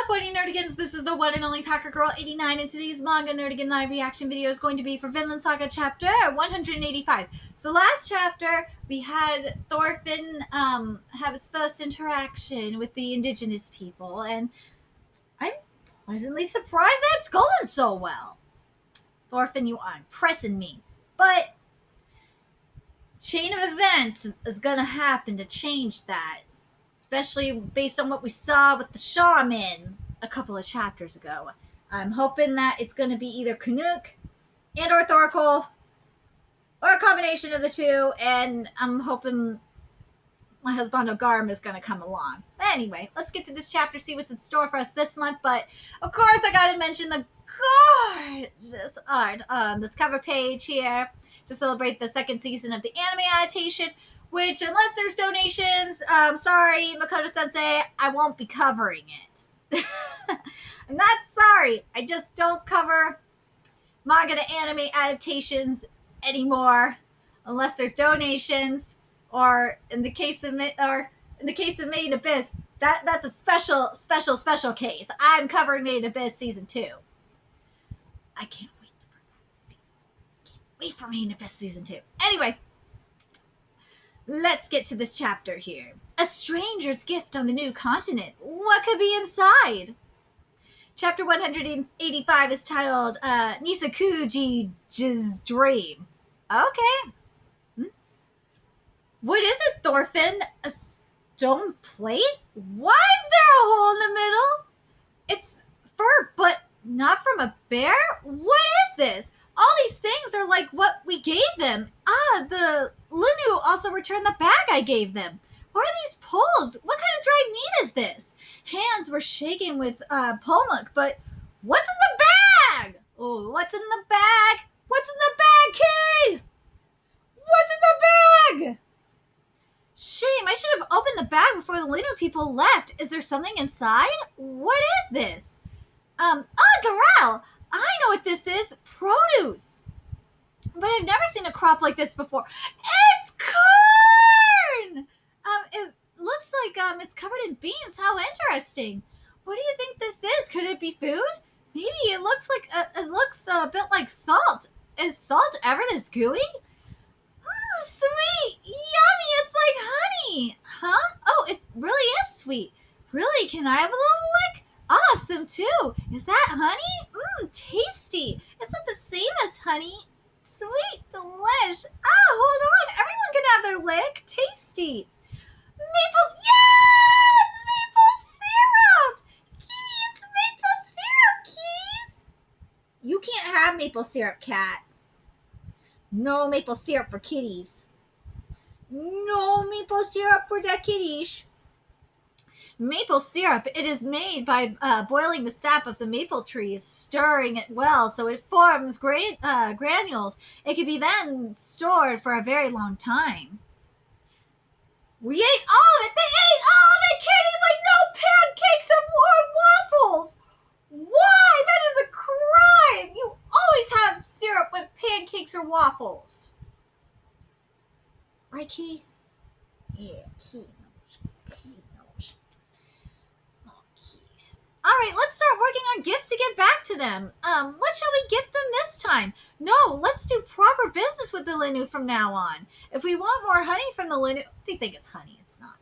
up, Whitey Nerdigans? This is the one and only Packer Girl 89, and today's Manga Nerdigan live reaction video is going to be for Vinland Saga chapter 185. So last chapter, we had Thorfinn have his first interaction with the indigenous people, and I'm pleasantly surprised that's going so well. Thorfinn, you are impressing me. But chain of events is going to happen to change that. Especially based on what we saw with the shaman a couple of chapters ago. I'm hoping that it's going to be either Canuck and or Thorkel, or a combination of the two, and I'm hoping my husband Garm is going to come along. But anyway, let's get to this chapter, see what's in store for us this month. But of course, I got to mention the gorgeous art on this cover page here to celebrate the second season of the anime adaptation. Which, unless there's donations, sorry, Makoto Sensei, I won't be covering it. I'm not sorry. I just don't cover manga to anime adaptations anymore, unless there's donations, or in the case of Made in Abyss, that's a special case. I'm covering Made in Abyss season 2. I can't wait for that season. Can't wait for Made in Abyss season 2. Anyway. Let's get to this chapter here. A stranger's gift on the new continent. What could be inside? Chapter 185 is titled Nisakuji's Dream. Okay. What is it, Thorfinn? A stone plate? Why is there a hole in the middle? It's fur, but not from a bear? What is this? All these things are like what we gave them. The Linu also returned the bag I gave them. What are these poles? What kind of dried meat is this? Hands were shaking with Polmuk, but what's in the bag? Oh, what's in the bag? What's in the bag, kid? What's in the bag? Shame, I should have opened the bag before the Linu people left. Is there something inside? What is this? Darrell, I know what this is. Produce. But I've never seen a crop like this before. It's corn! It looks like it's covered in beans. How interesting. What do you think this is? Could it be food? Maybe it looks a bit like salt. Is salt ever this gooey? Sweet. Yummy. It's like honey. Huh? Oh, it really is sweet. Really? Can I have a little lick? I'll have some too. Is that honey? Tasty. It's not the same as honey. Sweet, delish. Hold on. Everyone can have their lick. Tasty. Maple, yes! Maple syrup! Kitty, it's maple syrup, keys! You can't have maple syrup, cat. No maple syrup for kitties. No maple syrup for the kitties. Maple syrup, it is made by boiling the sap of the maple trees, stirring it well so it forms granules. It can be then stored for a very long time. We ate all of it! They ate all of it, Kitty, but no pancakes or waffles! Why? That is a crime! You always have syrup with pancakes or waffles. Right, Key? Yeah, Key knows. Key knows. All right, let's start working on gifts to give back to them. What shall we gift them this time? No, let's do proper business with the Linu from now on. If we want more honey from the Linu, they think it's honey, it's not.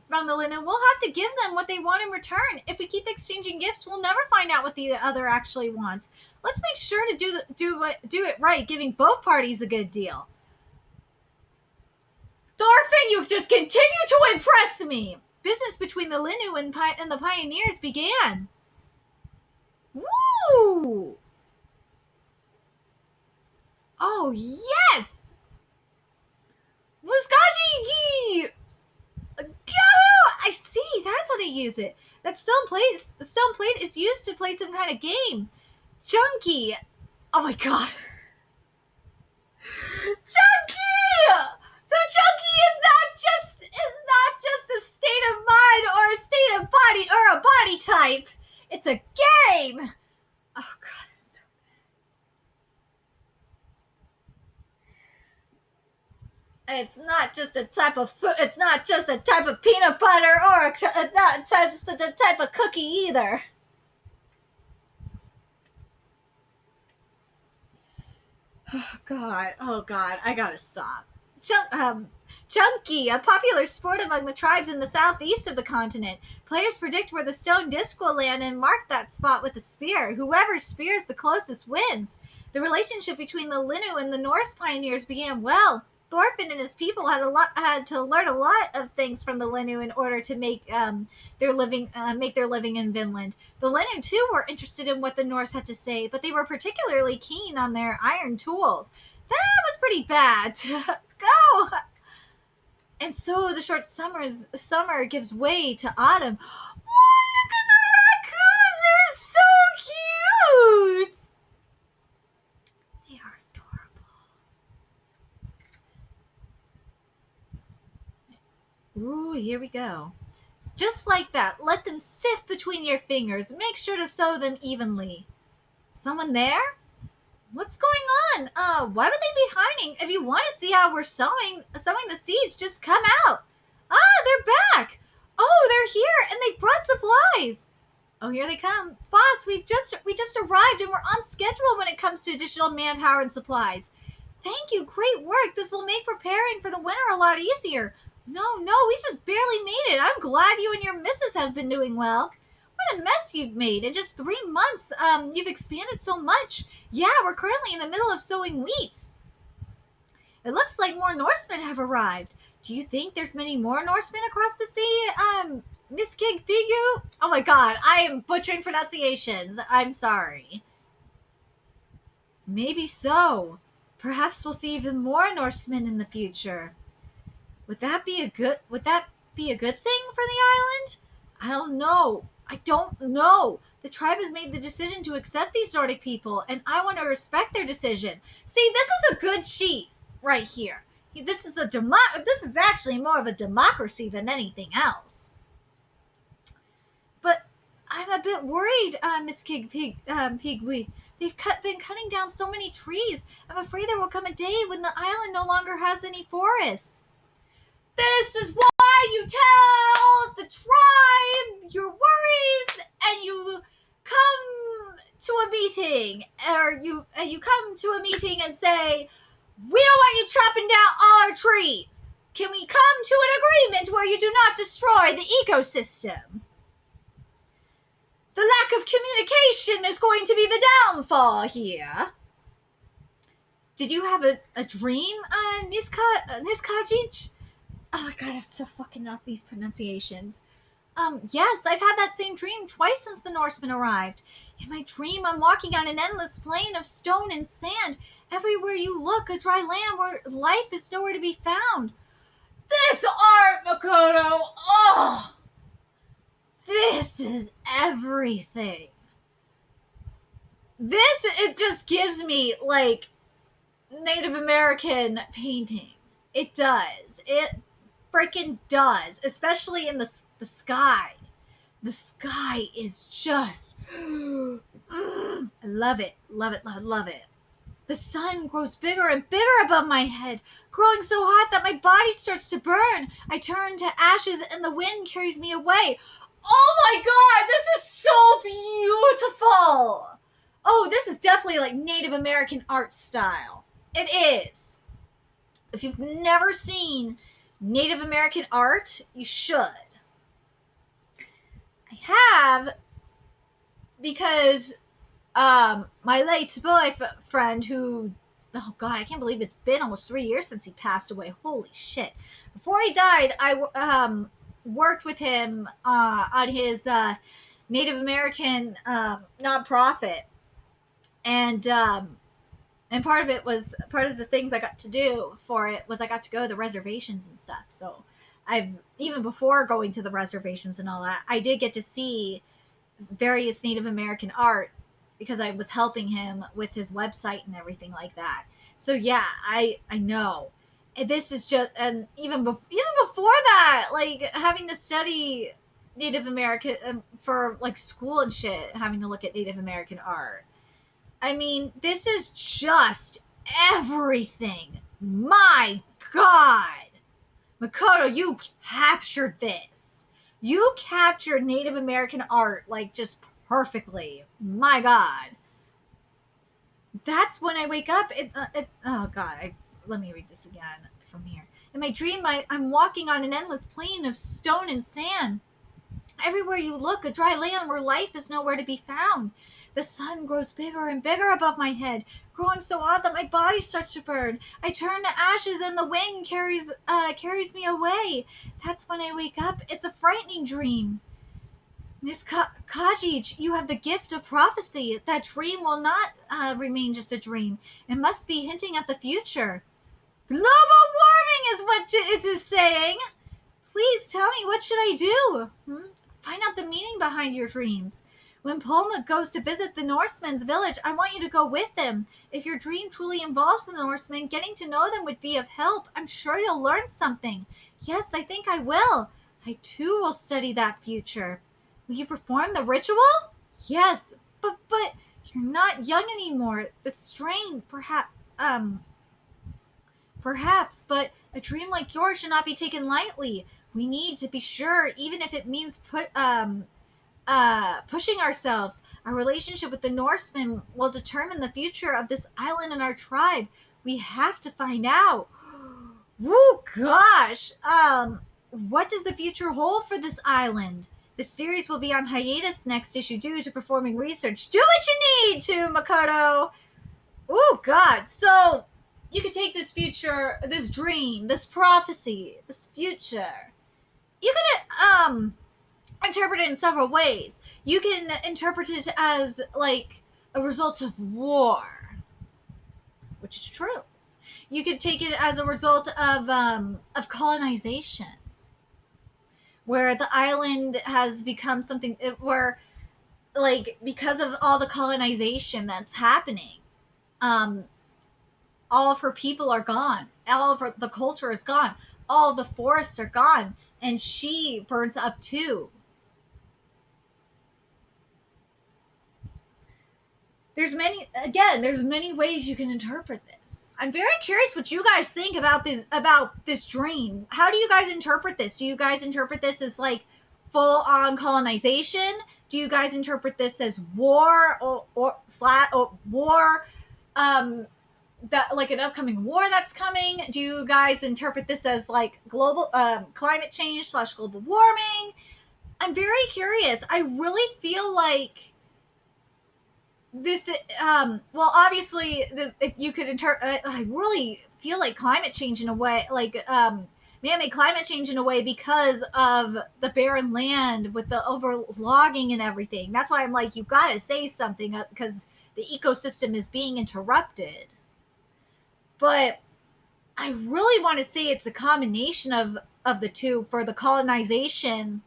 From the Linu, we'll have to give them what they want in return. If we keep exchanging gifts, we'll never find out what the other actually wants. Let's make sure to do it right, giving both parties a good deal. Thorfinn, you just continue to impress me. Business between the Linu and the pioneers began. Woo! Oh, yes! Muskashi! I see, that's how they use it. The stone plate is used to play some kind of game. Junkie! Oh my god. Junkie! So junkie is not just a state of mind or a state of body or a body type. It's a game. Oh god, that's so bad. It's not just a type of food. It's not just a type of peanut butter or not just a type of cookie either. Oh God, I gotta stop. Chunky, a popular sport among the tribes in the southeast of the continent. Players predict where the stone disc will land and mark that spot with a spear. Whoever spears the closest wins. The relationship between the Linnu and the Norse pioneers began well. Thorfinn and his people had to learn a lot of things from the Linnu in order to make their living in Vinland. The Linnu too were interested in what the Norse had to say, but they were particularly keen on their iron tools. That was pretty bad. Go. And so the short summer gives way to autumn. Oh, look at the raccoons! They're so cute. They are adorable. Ooh, here we go. Just like that, let them sift between your fingers. Make sure to sew them evenly. Someone there? What's going on? Why would they be hiding? If you want to see how we're sewing the seeds, just come out. Ah, they're back. Oh, they're here, and they brought supplies. Oh, here they come. Boss, we just arrived, and we're on schedule when it comes to additional manpower and supplies. Thank you. Great work. This will make preparing for the winter a lot easier. No, we just barely made it. I'm glad you and your missus have been doing well. What a mess you've made. In just 3 months, you've expanded so much. Yeah, we're currently in the middle of sowing wheat. It looks like more Norsemen have arrived. Do you think there's many more Norsemen across the sea, Miss Kigpigu? Oh my God, I am butchering pronunciations. I'm sorry. Maybe so. Perhaps we'll see even more Norsemen in the future. Would that be a good thing for the island? I don't know. The tribe has made the decision to accept these Nordic people, and I want to respect their decision. See, this is a good chief right here. This is actually more of a democracy than anything else. But I'm a bit worried, Miss Pigwee. They've been cutting down so many trees. I'm afraid there will come a day when the island no longer has any forests. This is why you tell the tribe your worries, and you come to a meeting, or you come to a meeting and say, we don't want you chopping down all our trees. Can we come to an agreement where you do not destroy the ecosystem? The lack of communication is going to be the downfall here. Did you have a dream, Niskajic? Oh my God, I'm so fucking off these pronunciations. Yes, I've had that same dream twice since the Norsemen arrived. In my dream, I'm walking on an endless plain of stone and sand. Everywhere you look, a dry land where life is nowhere to be found. This art, Makoto! Oh! This is everything. It just gives me, like, Native American painting. It does. It freaking does. Especially in the sky. The sky is just... I love it. Love it, love it, love it. The sun grows bigger and bigger above my head, growing so hot that my body starts to burn. I turn to ashes and the wind carries me away. Oh my God, this is so beautiful. Oh, this is definitely like Native American art style. It is. If you've never seen Native American art, you should. I have, because my late boyfriend, who, oh God, I can't believe it's been almost 3 years since he passed away. Holy shit. Before he died, I worked with him on his Native American nonprofit. And part of the things I got to do for it was I got to go to the reservations and stuff. So even before going to the reservations and all that, I did get to see various Native American art because I was helping him with his website and everything like that. So yeah, I know. And this is just, and even before that, like having to study Native American for like school and shit, having to look at Native American art. I mean, this is just everything. My God. Makoto, you captured this. You captured Native American art, like, just perfectly. My God. That's when I wake up. Oh, God. Let me read this again from here. In my dream, I'm walking on an endless plain of stone and sand. Everywhere you look, a dry land where life is nowhere to be found. The sun grows bigger and bigger above my head, growing so hot that my body starts to burn. I turn to ashes and the wind carries me away. That's when I wake up. It's a frightening dream. Miss Kajij, you have the gift of prophecy. That dream will not remain just a dream. It must be hinting at the future. Global warming is what it is saying. Please tell me, what should I do? Find out the meaning behind your dreams. When Polma goes to visit the Norsemen's village, I want you to go with him. If your dream truly involves the Norsemen, getting to know them would be of help. I'm sure you'll learn something. Yes, I think I will. I too will study that future. Will you perform the ritual? Yes, but you're not young anymore. The strain, perhaps, but a dream like yours should not be taken lightly. We need to be sure, even if it means pushing ourselves. Our relationship with the Norsemen will determine the future of this island and our tribe. We have to find out. Woo, gosh. What does the future hold for this island? The series will be on hiatus next issue due to performing research. Do what you need to, Makoto. Oh, God. So, you could take this future, this dream, this prophecy, this future. You can interpret it in several ways. You can interpret it as, like, a result of war, which is true. You could take it as a result of colonization, where the island has become something where, like, because of all the colonization that's happening, all of her people are gone. All of the culture is gone. All the forests are gone. And she burns up too. There's many ways you can interpret this. I'm very curious what you guys think about this dream. How do you guys interpret this? Do you guys interpret this as, like, full on colonization? Do you guys interpret this as war or war? That, like, an upcoming war that's coming? Do you guys interpret this as, like, global climate change / global warming? I'm very curious. I really feel like this, well, obviously, you could interpret, I really feel like climate change in a way, like, man-made climate change in a way because of the barren land with the overlogging and everything. That's why I'm like, you gotta say something, because the ecosystem is being interrupted. But I really want to say it's a combination of the two for the colonization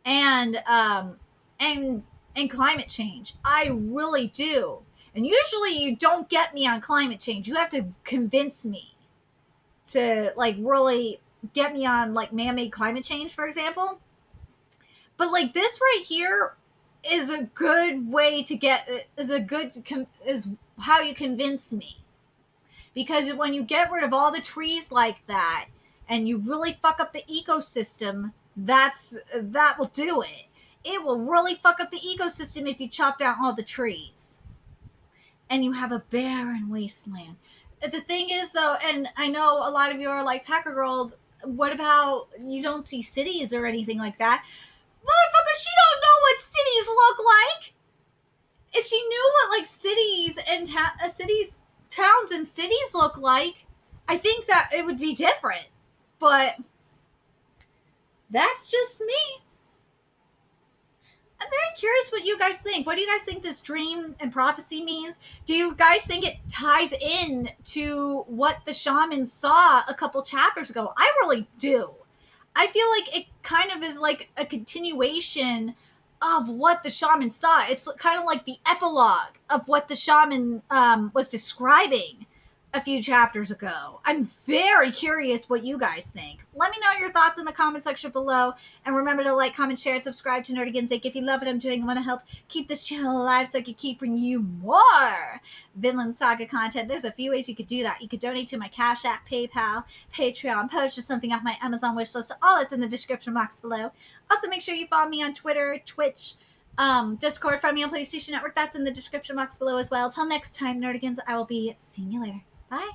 and climate change. I really do. And usually you don't get me on climate change. You have to convince me to, like, really get me on, like, man-made climate change, for example. But, like, this right here is a good way to is how you convince me. Because when you get rid of all the trees like that, and you really fuck up the ecosystem, that will do it. It will really fuck up the ecosystem if you chop down all the trees. And you have a barren wasteland. The thing is, though, and I know a lot of you are like, Packer Girl, what about you don't see cities or anything like that? Motherfucker, she don't know what cities look like. If she knew what, like, cities and towns and cities look like, I think that it would be different. But that's just me. I'm very curious what you guys think. What do you guys think this dream and prophecy means? Do you guys think it ties in to what the shaman saw a couple chapters ago? I really do. I feel like it kind of is like a continuation of what the shaman saw. It's kind of like the epilogue of what the shaman was describing a few chapters ago. I'm very curious what you guys think. Let me know your thoughts in the comment section below. And remember to like, comment, share, and subscribe to Nerdigans Inc. if you love what I'm doing and want to help keep this channel alive so I can keep bringing you more Vinland Saga content. There's a few ways you could do that. You could donate to my Cash App, PayPal, Patreon, purchase something off my Amazon wishlist. All that's in the description box below. Also, make sure you follow me on Twitter, Twitch, Discord, find me on PlayStation Network. That's in the description box below as well. Till next time, Nerdigans, I will be seeing you later. Bye.